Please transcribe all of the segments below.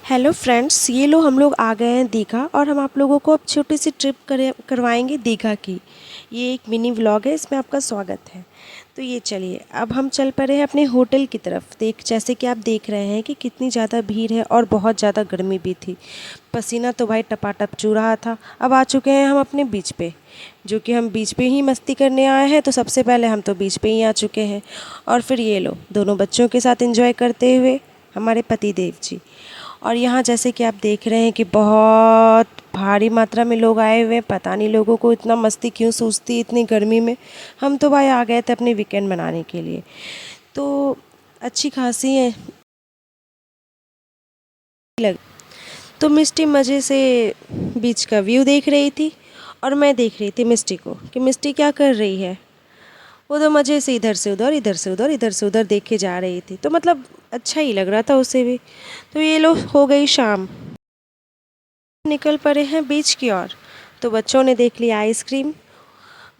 Hello friends, ये लो हम लोग आ गए हैं दीघा और हम आप लोगों को अब छोटी सी ट्रिप करवाएंगे दीघा की। ये एक मिनी व्लॉग है, इसमें आपका स्वागत है। तो ये चलिए अब हम चल पड़े हैं अपने होटल की तरफ। जैसे कि आप देख रहे हैं कि कितनी ज़्यादा भीड़ है और बहुत ज़्यादा गर्मी भी थी। पसीना तो भाई टपाटप चू रहा था। अब आ चुके हैं हम अपने बीच पे, जो कि हम बीच पे ही मस्ती करने आए हैं। तो सबसे पहले हम तो बीच पे ही आ चुके हैं और फिर ये लो दोनों बच्चों के साथ एंजॉय करते हुए हमारे पति देव जी। और यहाँ जैसे कि आप देख रहे हैं कि बहुत भारी मात्रा में लोग आए हुए हैं। पता नहीं लोगों को इतना मस्ती क्यों सूझती है इतनी गर्मी में। हम तो भाई आ गए थे अपने वीकेंड मनाने के लिए। तो अच्छी खासी है लग। तो मिष्टी मज़े से बीच का व्यू देख रही थी और मैं देख रही थी मिष्टी को कि मिष्टी क्या कर रही है। वो तो मज़े से इधर से उधर इधर से उधर इधर से उधर देखे जा रही थी। तो मतलब अच्छा ही लग रहा था उसे भी। तो ये लोग हो गई शाम, निकल पड़े हैं बीच की ओर। तो बच्चों ने देख लिया आइसक्रीम।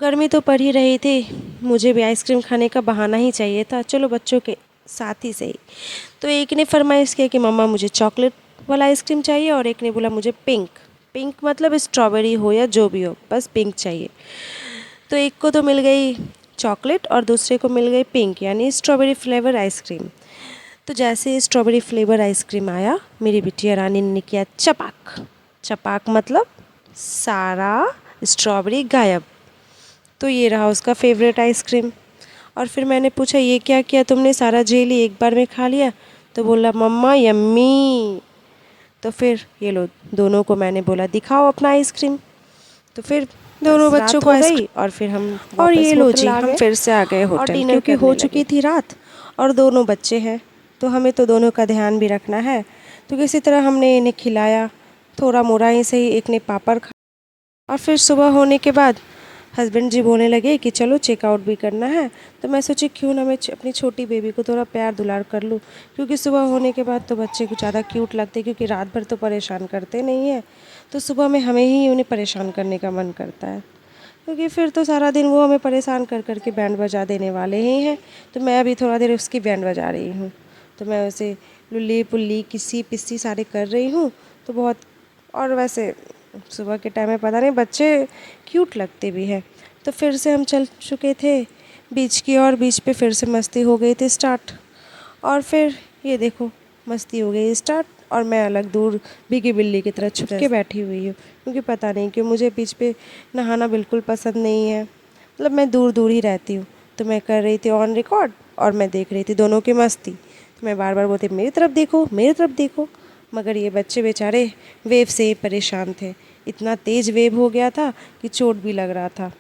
गर्मी तो पड़ ही रही थी, मुझे भी आइसक्रीम खाने का बहाना ही चाहिए था, चलो बच्चों के साथ ही सही। तो एक ने फरमाइश किया कि मम्मा मुझे चॉकलेट वाला आइसक्रीम चाहिए और एक ने बोला मुझे पिंक। पिंक मतलब स्ट्रॉबेरी हो या जो भी हो, बस पिंक चाहिए। तो एक को तो मिल गई चॉकलेट और दूसरे को मिल गई पिंक यानी स्ट्रॉबेरी फ्लेवर आइसक्रीम। तो जैसे स्ट्रॉबेरी फ्लेवर आइसक्रीम आया, मेरी बिटिया रानी ने किया चपाक। चपाक मतलब सारा स्ट्रॉबेरी गायब। तो ये रहा उसका फेवरेट आइसक्रीम। और फिर मैंने पूछा ये क्या किया तुमने, सारा जेली एक बार में खा लिया। तो बोला मम्मा यम्मी। तो फिर ये लो दोनों को मैंने बोला दिखाओ अपना आइसक्रीम। तो फिर दोनों बच्चों को आइसक्रीम और फिर हम और ये लो जी हम फिर से आ गए होटल क्योंकि हो चुकी थी रात और दोनों बच्चे हैं तो हमें तो दोनों का ध्यान भी रखना है। तो किसी तरह हमने इन्हें खिलाया, थोड़ा मोड़ा ही सही। एक ने पापड़ खा और फिर सुबह होने के बाद हस्बैंड जी बोलने लगे कि चलो चेकआउट भी करना है। तो मैं सोची क्यों ना मैं अपनी छोटी बेबी को थोड़ा प्यार दुलार कर लूँ, क्योंकि सुबह होने के बाद तो बच्चे कुछ ज़्यादा क्यूट लगते हैं, क्योंकि रात भर तो परेशान करते नहीं हैं। तो सुबह में हमें ही उन्हें परेशान करने का मन करता है, क्योंकि फिर तो सारा दिन वो हमें परेशान कर कर के बैंड बजा देने वाले ही हैं। तो मैं अभी थोड़ा देर उसकी बैंड बजा रही हूँ। तो मैं उसे लुल्ली पुल्ली किसी पिस्सी सारे कर रही हूँ। तो बहुत, और वैसे सुबह के टाइम में पता नहीं बच्चे क्यूट लगते भी हैं। तो फिर से हम चल चुके थे बीच की और बीच पे फिर से मस्ती हो गई थी स्टार्ट। और फिर ये देखो मस्ती हो गई स्टार्ट और मैं अलग दूर भीगी बिल्ली की तरह छुप के बैठी हुई हूँ, क्योंकि पता नहीं क्यों मुझे बीच पे नहाना बिल्कुल पसंद नहीं है। मतलब मैं दूर दूर ही रहती हूँ। तो मैं कर रही थी ऑन रिकॉर्ड और मैं देख रही थी दोनों की मस्ती। तो मैं बार बार बोलती मेरी तरफ देखो मेरी तरफ देखो, मगर ये बच्चे बेचारे वेव से ही परेशान थे। इतना तेज़ वेव हो गया था कि चोट भी लग रहा था।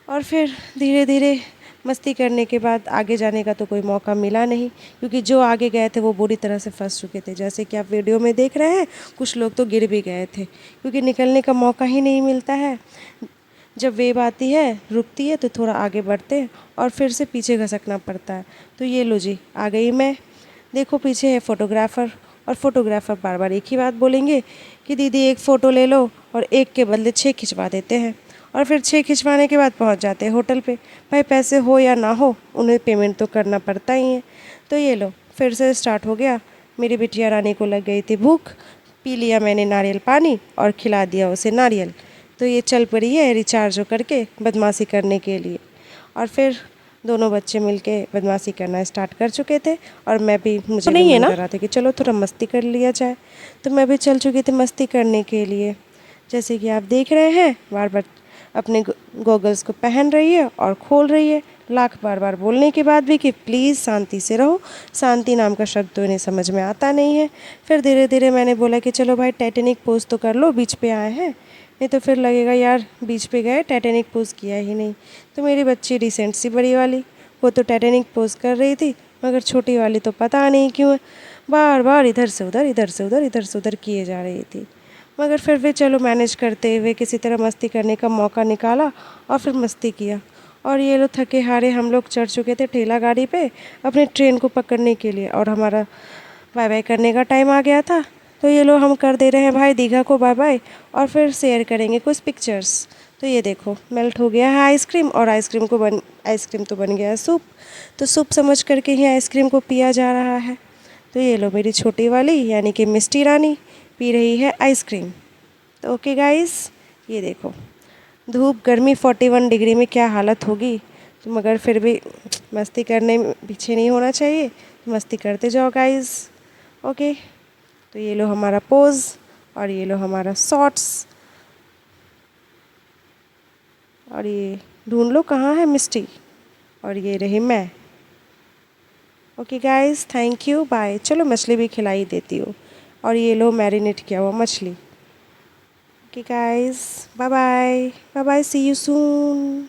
और फिर धीरे धीरे मस्ती करने के बाद आगे जाने का तो कोई मौका मिला नहीं, क्योंकि जो आगे गए थे वो बुरी तरह से फंस चुके थे। जैसे कि आप वीडियो में देख रहे हैं कुछ लोग तो गिर भी गए थे, क्योंकि निकलने का मौका ही नहीं मिलता है। जब वेव आती है रुकती है तो थोड़ा आगे बढ़ते हैं और फिर से पीछे घसकना पड़ता है। तो ये लो जी आ गई मैं। देखो पीछे है फोटोग्राफ़र और फोटोग्राफ़र बार बार एक ही बात बोलेंगे कि दीदी एक फ़ोटो ले लो, और एक के बदले 6 खिंचवा देते हैं। और फिर 6 खिंचवाने के बाद पहुंच जाते हैं होटल पे। भाई पैसे हो या ना हो उन्हें पेमेंट तो करना पड़ता ही है। तो ये लो फिर से स्टार्ट हो गया। मेरी बिटिया रानी को लग गई थी भूख, पी लिया मैंने नारियल पानी और खिला दिया उसे नारियल। तो ये चल पड़ी है रिचार्ज करके बदमाशी करने के लिए। और फिर दोनों बच्चे मिलके बदमाशी करना स्टार्ट कर चुके थे और मैं भी, मुझे नहीं है ना कर रहा था कि चलो थोड़ा मस्ती कर लिया जाए। तो मैं भी चल चुकी थी मस्ती करने के लिए। जैसे कि आप देख रहे हैं बार बार अपने गॉगल्स को पहन रही है और खोल रही है, लाख बार बार बोलने के बाद भी कि प्लीज़ शांति से रहो। शांति नाम का शब्द तो इन्हें समझ में आता नहीं है। फिर धीरे धीरे मैंने बोला कि चलो भाई टाइटैनिक पोज तो कर लो, बीच पे आए हैं, नहीं तो फिर लगेगा यार बीच पे गए टाइटैनिक पोज किया ही नहीं। तो मेरी बच्ची रिसेंट सी बड़ी वाली वो तो टाइटैनिक पोज कर रही थी, मगर छोटी वाली तो पता नहीं क्यों बार बार इधर से उधर इधर से उधर इधर से उधर किए जा रही थी। मगर फिर भी चलो मैनेज करते हुए किसी तरह मस्ती करने का मौका निकाला और फिर मस्ती किया। और ये लोग थके हारे हम लोग चढ़ चुके थे ठेला गाड़ी पे अपने ट्रेन को पकड़ने के लिए, और हमारा बाय बाय करने का टाइम आ गया था। तो ये लोग हम कर दे रहे हैं भाई दीघा को बाय बाय और फिर शेयर करेंगे कुछ पिक्चर्स। तो ये देखो मेल्ट हो गया है आइसक्रीम और आइसक्रीम तो बन गया है सूप। तो सूप समझ करके ही आइसक्रीम को पिया जा रहा है। तो ये लो मेरी छोटी वाली यानी कि मिष्टी रानी पी रही है आइसक्रीम। तो ओके गाइस, ये देखो धूप गर्मी 41 डिग्री में क्या हालत होगी। तो मगर फिर भी मस्ती करने में पीछे नहीं होना चाहिए, मस्ती करते जाओ गाइस। ओके, तो ये लो हमारा पोज और ये लो हमारा शॉर्ट्स। और ये ढूंढ लो कहाँ है मिष्टी, और ये रही मैं। Okay guys, thank you, bye. चलो मछली भी खिलाई देती हूँ, और ये लो मैरिनेट किया हुआ मछली। Okay guys, bye bye, bye bye, see you soon.